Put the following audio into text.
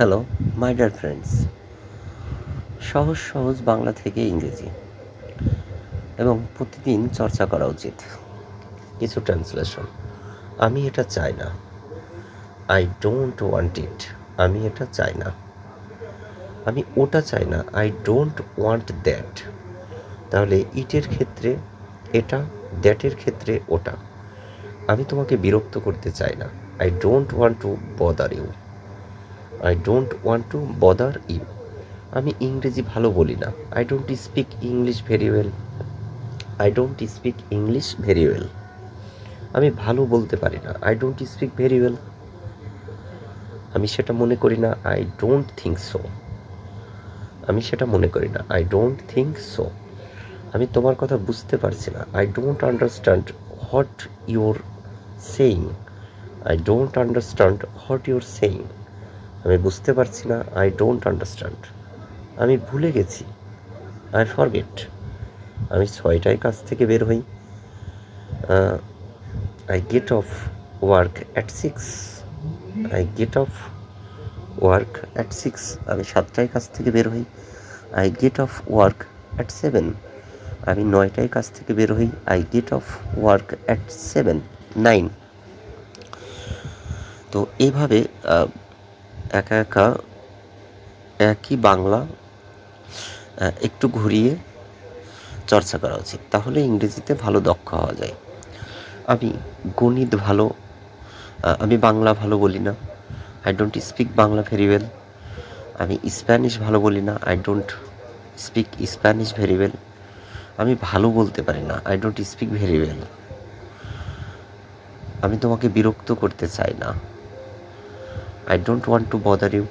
Hello my dear friends, সহজ সহজ বাংলা থেকে ইংরেজি এবং প্রতিদিন চর্চা করা উচিত। কিছু ট্রান্সলেশন: আমি এটা চাই না, আই ডোন্ট ওয়ান্ট ইট। আমি এটা চাই না। আমি ওটা চাই না, আই ডোন্ট ওয়ান্ট দ্যাট। তাহলে ইটের ক্ষেত্রে এটা, দ্যাটের ক্ষেত্রে ওটা। আমি তোমাকে বিরক্ত করতে চাই না, I don't want to bother you. I don't want to bother you. আমি ইংরেজি ভালো বলি না, I don't speak English very well. I don't speak English very well. আমি ভালো বলতে পারি না, I don't speak very well. আমি সেটা মনে করি না, আই ডোন্ট থিঙ্ক সো। আমি সেটা মনে করি না, আই ডোন্ট থিঙ্ক সো। আমি তোমার কথা বুঝতে পারছি না, I don't understand what your saying. I don't understand what your saying. আমি বুঝতে পারছি না, আই ডোন্ট আন্ডারস্ট্যান্ড। আমি ভুলে গেছি, আই ফরগেট। আমি 6টায় কাজ থেকে বের হই, I get of work at 6। I get of work at 6। আমি 7টায় কাজ থেকে বের হই, I get of work at 7। আমি 9টায় কাজ থেকে বের হই, I get of work at 7, 9। তো এইভাবে একা একা একই বাংলা একটু ঘুরিয়ে চর্চা করা উচিত, তাহলে ইংরেজিতে ভালো দক্ষ হওয়া যায়। আমি গণিত ভালো, আমি বাংলা ভালো বলি না, I don't speak Bangla very well. আমি স্প্যানিশ ভালো বলি না, I don't speak Spanish very well. আমি ভালো বলতে পারি না, I don't speak very well. আমি তোমাকে বিরক্ত করতে চাই না, I don't want to bother you.